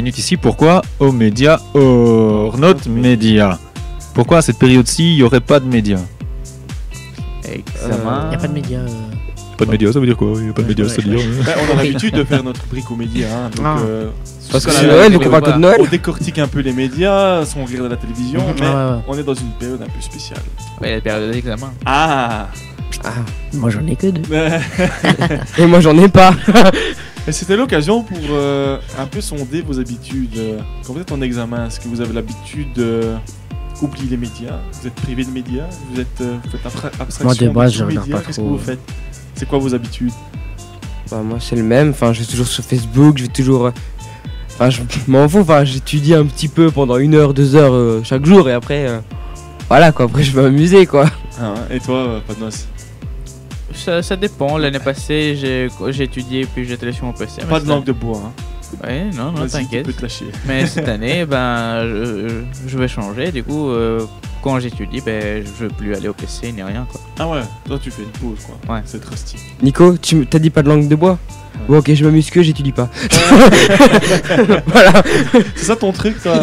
minutes ici. Pourquoi aux médias, or not médias? Pourquoi à cette période-ci, il n'y aurait pas de médias? Examen. Il n'y a pas de médias. Pas de médias, ça veut dire quoi? Il n'y a pas de médias, c'est-à-dire On a l'habitude de faire notre rubrique aux médias. Hein, donc, Parce que c'est c'est Noël, Noël, donc donc on parle que de Noël. on décortique un peu les médias, on regarde la télévision, mais ouais. on est dans une période un peu spéciale. Ouais, la période d'examen. Ah Moi, j'en ai que 2. Et moi, j'en ai pas. Et c'était l'occasion pour un peu sonder vos habitudes. Quand vous êtes en examen, est-ce que vous avez l'habitude d'oublier les médias? Vous êtes privé de médias? Vous faites abstraction Moi, de base, tous je les regarde médias? pas Qu'est-ce que trop. vous faites? C'est quoi vos habitudes? Bah, moi, c'est le même. Enfin, je vais toujours sur Facebook, je vais toujours. Enfin, je m'en fous. Enfin, j'étudie un petit peu pendant 1 heure, 2 heures chaque jour et après. Voilà quoi, après je vais m'amuser quoi. Ah, et toi, Padnos? Ça dépend. L'année passée, j'ai étudié puis j'étais allé sur mon PC. Pas de langue de bois, hein. Ouais, non, Vas-y, t'inquiète. tu peux te lâcher. Mais cette année, je vais changer. Du coup, quand j'étudie, je veux plus aller au PC ni rien quoi. Ah ouais, toi tu fais une pause quoi. Ouais. C'est trusty. Nico, tu t'as dit pas de langue de bois? Ouais. Bon, ok, je m'amuse que j'étudie pas. Voilà, C'est ça ton truc, toi?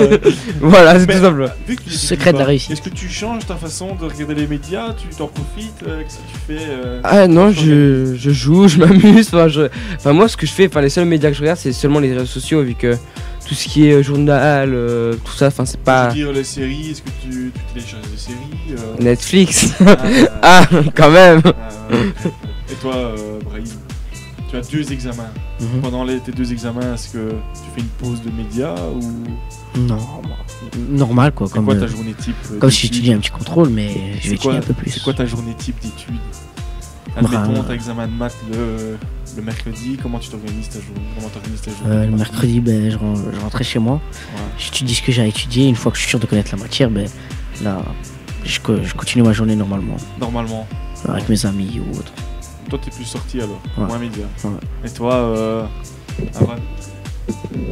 voilà, c'est Mais- tout simple. Vu que tu Secret étudies de la pas, réussite. Est-ce que tu changes ta façon de regarder les médias? Tu t'en profites? Qu'est-ce que tu fais? Ah non, je joue, je m'amuse. Enfin, moi, ce que je fais, les seuls médias que je regarde, c'est seulement les réseaux sociaux, vu que tout ce qui est journal, tout ça, enfin, c'est Tu pas veux dire les séries? Est-ce que tu télécharges des séries? Netflix. Ah, Ah, quand même. ouais. Et toi, Brahim, tu as 2 examens. Pendant tes 2 examens, est-ce que tu fais une pause de médias ou Non, normal quoi. c'est Comme, quoi ta journée type? comme si d'études? j'étudiais un petit contrôle, mais je vais C'est quoi, étudier un peu plus. c'est quoi ta journée type d'études? Bah, Admettons, t'as examen de maths le mercredi, comment tu t'organises ta journée? Comment t'organises ta journée? Le mercredi, je rentrais chez moi. Ouais. J'étudie ce que j'ai à étudier. Une fois que je suis sûr de connaître la matière, là, je continue ma journée normalement. Normalement. Avec mes amis ou autre. Toi, t'es plus sorti alors, Ouais. moins médias. Ouais. Et toi, Aaron?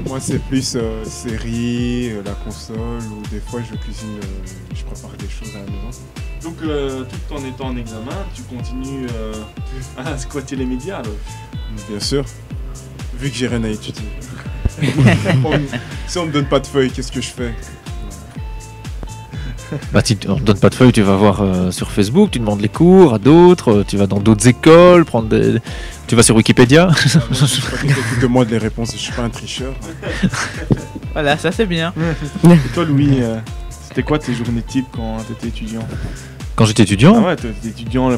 Moi c'est plus série, la console ou des fois je cuisine, je prépare des choses à la maison. Donc, tout en étant en examen, tu continues à squatter les médias alors? Bien sûr, vu que j'ai rien à étudier. Si on me donne pas de feuilles, qu'est-ce que je fais? Bah, si on te donne pas de feuilles, tu vas voir sur Facebook, tu demandes les cours à d'autres, tu vas dans d'autres écoles, tu vas sur Wikipédia. Moi, je suis pas quelqu'un qui demande les réponses, je suis pas un tricheur. Voilà, ça c'est bien. Et toi, Louis, c'était quoi tes journées types quand t'étais étudiant? Quand j'étais étudiant, Ah ouais, t'étais étudiant là,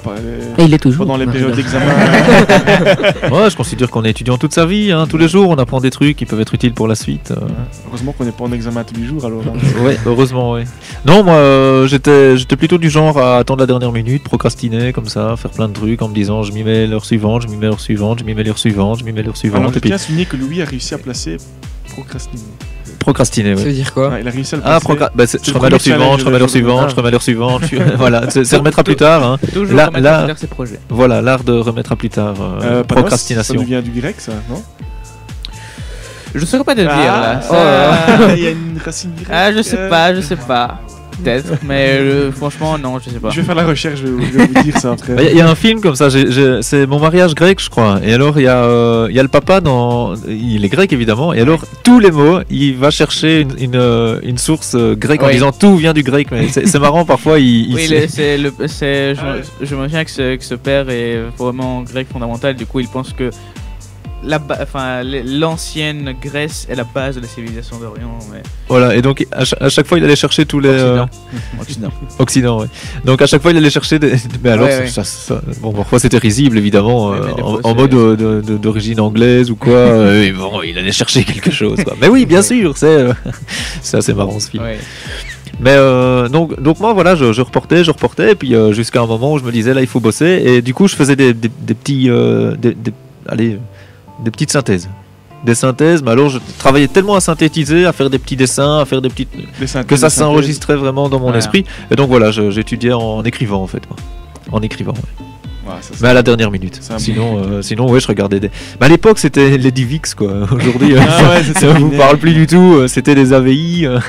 Et il est toujours. pendant les Non, périodes je rigole. d'examen. ouais, je considère qu'on est étudiant toute sa vie, hein. Tous les jours on apprend des trucs qui peuvent être utiles pour la suite. Heureusement qu'on n'est pas en examen tous les jours alors. Hein. Ouais, heureusement, ouais. Non, moi j'étais plutôt du genre à attendre la dernière minute, procrastiner comme ça, faire plein de trucs en me disant je m'y mets l'heure suivante, je m'y mets l'heure suivante, je m'y mets l'heure suivante, je m'y mets l'heure Alors, suivante, je et puis tiens à souligner que Louis a réussi à placer procrastiner. procrastiner, Ça ouais. veut dire quoi? Ouais, il a réussi à le Ah, placer. je le remets l'heure premier challenge suivante, je de remets la l'heure journée. suivante, je remets l'heure suivante, voilà, c'est remettre à plus tard, hein. Toujours Là- remettre là- à plus tard ses projets. Voilà, l'art de remettre à plus tard, Panos, procrastination. Ça devient du grec ça, non? Je ne saurais pas te le dire là. Ah, Ça- il y a une racine grecque. Ah, je sais pas. Peut-être, mais franchement, non, je sais pas. Je vais faire la recherche, je vais vous dire ça après. Il y a un film comme ça, c'est Mon mariage grec, je crois. Et alors, il y a le papa, il est grec évidemment. Et alors, tous les mots, il va chercher une source grecque en Oui. disant tout vient du grec. Mais c'est marrant, parfois, il Oui, se- je me souviens que ce père est vraiment grec fondamental. Du coup, il pense que l'ancienne Grèce est la base de la civilisation d'Orient. Mais... Voilà, et donc à chaque fois, il allait chercher tous les. Occident. Occident, ouais. Donc à chaque fois, il allait chercher des. Mais alors, Ouais, ouais. bon, parfois c'était risible évidemment, Ouais, mais des fois, en c'est- mode d'origine anglaise ou quoi. Et bon, il allait chercher quelque chose, quoi. Mais oui, bien sûr, c'est assez marrant ce film. Ouais. Mais donc moi voilà, je reportais et puis jusqu'à un moment où je me disais là il faut bosser et du coup je faisais des petits des petites synthèses. Des synthèses, mais alors je travaillais tellement à synthétiser, à faire des petits dessins, à faire des petites que ça s'enregistrait vraiment dans mon Ouais. esprit. Et donc voilà, j'étudiais en écrivant en fait, moi. En écrivant. Ouais. Ouais, ça, Mais à la dernière minute. C'est un Sinon, ouais, je regardais des. Mais à l'époque, c'était les Divix, quoi. Aujourd'hui, Ah ouais, c'est ça vous terminé. parle plus du tout. C'était des AVI. Non,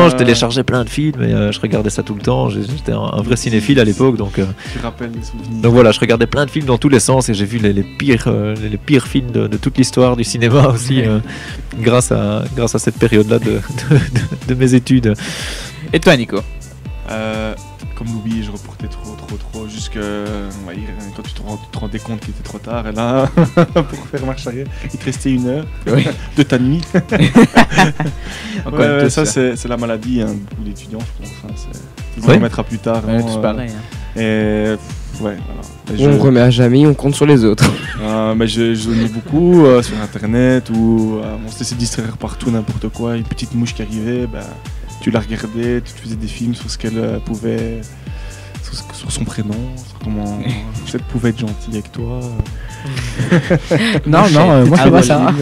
je ouais. téléchargeais plein de films et je regardais ça tout le temps. J'étais un vrai cinéphile à l'époque, donc. Tu rappelles les souvenirs. Donc voilà, je regardais plein de films dans tous les sens et j'ai vu les pires films de toute l'histoire du cinéma aussi, grâce à cette période-là de mes études. Et toi, Nico? Comme Louis, je reportais trop, jusqu'à on va dire, quand tu te rendais compte qu'il était trop tard, et là, pour faire marche arrière, il te restait 1 heure Oui. de ta nuit. Encore Ouais, tous, ça, c'est la maladie de beaucoup d'étudiants, je pense. Hein, on Ouais. le remettra plus tard. Ouais, vraiment, tous pareil. Hein. Et ouais, voilà. Et On remet à jamais, on compte sur les autres. mais je zognais beaucoup sur internet où on se laissait distraire partout, n'importe quoi. Une petite mouche qui arrivait, tu la regardais, tu te faisais des films sur ce qu'elle pouvait. Sur son prénom, sur comment elle pouvait être gentille avec toi. Non, moi je fais pas ça.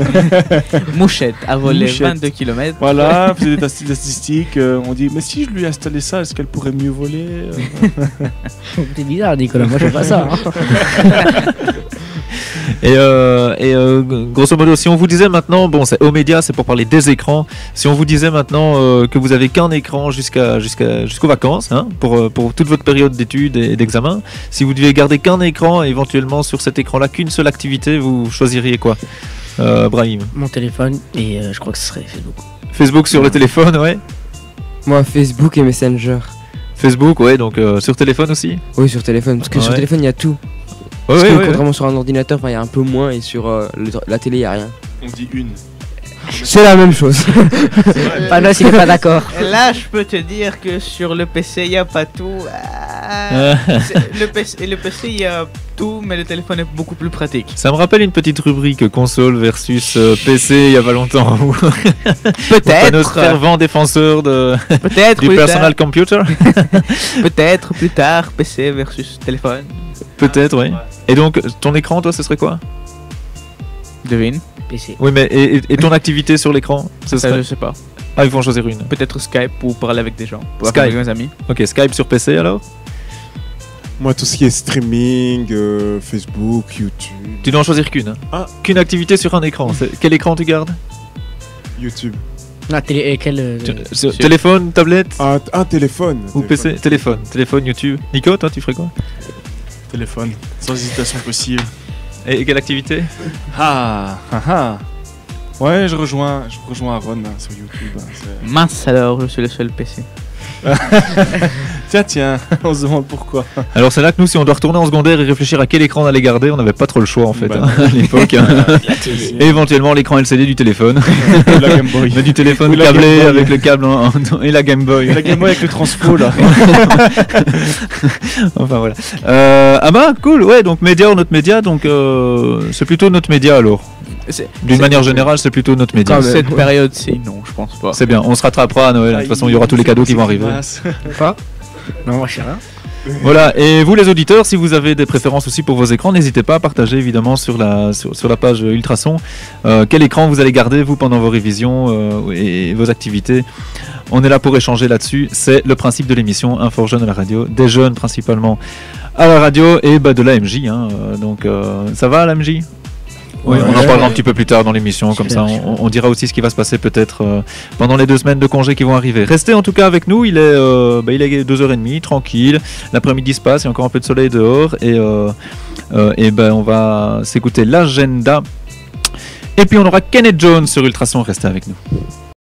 Mouchette a volé Mouchette. 22 km. Voilà, on faisait des statistiques. On dit, mais si je lui installais ça, est-ce qu'elle pourrait mieux voler C'est bizarre, Nicolas, moi je fais pas ça. Hein. Et grosso modo, si on vous disait maintenant, bon, c'est Omédia, c'est pour parler des écrans. Si on vous disait maintenant que vous avez qu'un écran jusqu'aux vacances, hein, pour toute votre période d'études et d'examen, si vous deviez garder qu'un écran, et éventuellement sur cet écran-là, qu'une seule activité, vous choisiriez quoi, Brahim? Mon téléphone et je crois que ce serait Facebook. Facebook sur le téléphone, ouais. Moi, Facebook et Messenger. Facebook, ouais, donc sur téléphone aussi. Oui, sur téléphone, parce que sur Ouais. téléphone, il y a tout. Ouais, Parce ouais, que ouais. contrairement sur un ordinateur, il y a un peu moins, et sur la télé, il n'y a rien. On dit une. C'est la même chose. Panos, il est pas d'accord. Là, je peux te dire que sur le PC, il n'y a pas tout. Le PC, il y a tout, mais le téléphone est beaucoup plus pratique. Ça me rappelle une petite rubrique console versus PC il y a pas longtemps. Où notre Peut-être, fervent défenseur peut-être du plus personal computer. peut-être plus tard, PC versus téléphone. Peut-être, oui. Et donc, ton écran, toi, ce serait quoi? Devine. PC. Oui, mais et ton activité sur l'écran, ce Ça, serait... je sais pas. Ah, il faut en choisir une. Peut-être Skype pour parler avec des gens. Pour Skype. parler avec mes amis. Ok, Skype sur PC alors? Moi, tout ce qui est streaming, Facebook, YouTube. Tu dois en choisir qu'une. Hein. Ah. Qu'une activité sur un écran. Quel écran tu gardes? YouTube. Ah, télé, quel. Téléphone, tablette Un téléphone. ou PC? Téléphone. Téléphone, YouTube. Nico, toi, tu ferais quoi? Téléphone, sans hésitation possible. Et quelle activité? Ouais, je rejoins Aaron sur YouTube. Mince alors, je suis le seul PC. Tiens, on se demande pourquoi. Alors c'est là que nous, si on doit retourner en secondaire et réfléchir à quel écran on allait garder, on n'avait pas trop le choix en fait Bah, hein, à l'époque. hein. Et éventuellement l'écran LCD du téléphone. La Game Boy. Mais du téléphone Ou la câblé Game Boy. avec le câble et la Game Boy. La Game Boy avec le transfo là. Enfin voilà. Ah bah cool, ouais, donc média ou notre média, donc c'est plutôt notre média alors. D'une manière générale, c'est plutôt notre média. Quand même. Cette période, c'est non, je pense pas. C'est bien, on se rattrapera à Noël. De toute façon, il y aura tous les cadeaux qui vont arriver. Non, moi je sais rien. Voilà, et vous les auditeurs, si vous avez des préférences aussi pour vos écrans, n'hésitez pas à partager évidemment sur la page Ultrason quel écran vous allez garder vous pendant vos révisions et vos activités. On est là pour échanger là-dessus, c'est le principe de l'émission Info Jeunes à la radio, des jeunes principalement à la radio et de la MJ. Hein, donc ça va la MJ? Oui, Ouais, on en ouais, parlera ouais. un petit peu plus tard dans l'émission, comme ça Super. on dira aussi ce qui va se passer peut-être pendant les 2 semaines de congé qui vont arriver. Restez en tout cas avec nous, il est 2h30, tranquille, l'après-midi se passe, il y a encore un peu de soleil dehors et on va s'écouter l'agenda. Et puis on aura Kenneth Jones sur Ultrason, restez avec nous.